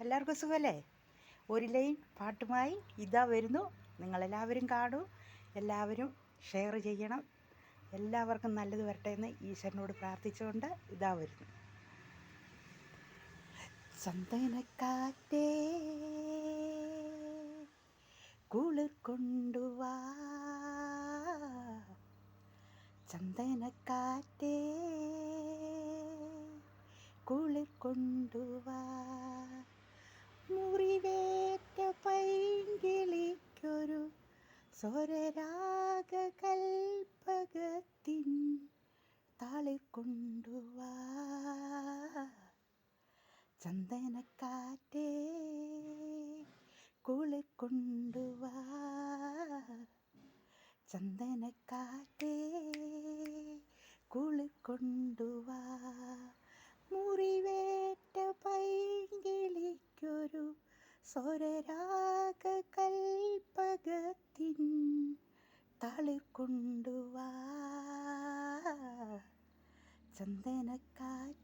എല്ലാവർക്കും സുഖമല്ലേ? ഒരു ലൈൻ പാട്ടുമായി ഇതാ വരുന്നു. നിങ്ങളെല്ലാവരും കാണൂ, എല്ലാവരും ഷെയർ ചെയ്യണം. എല്ലാവർക്കും നല്ലത് വരട്ടെ എന്ന് ഈശ്വരനോട് പ്രാർത്ഥിച്ചുകൊണ്ട് ഇതാ വരുന്നു. ചന്ദനക്കാറ്റേ കുളിർ കൊണ്ടുവാ, ചന്ദനക്കാറ്റേ കുളിർ കൊണ്ടുവാ, മുറിവേറ്റ പൈങ്കിളിക്കൊരു സ്വരരാഗ കൽപ്പകത്തിൻ താളിർ കൊണ്ടുവാ, ചന്ദനക്കാറ്റേ കുളിർ കൊണ്ടുവാ, ചന്ദനക്കാറ്റേ കുളിർ കൊണ്ടുവാ, മുറിവേറ്റ പൈങ്കിളിക്കൊരു സ്വരരാഗ കൽപ്പകത്തിൻ താളിർ കൊണ്ടുവാ, ചന്ദനക്കാറ്റ്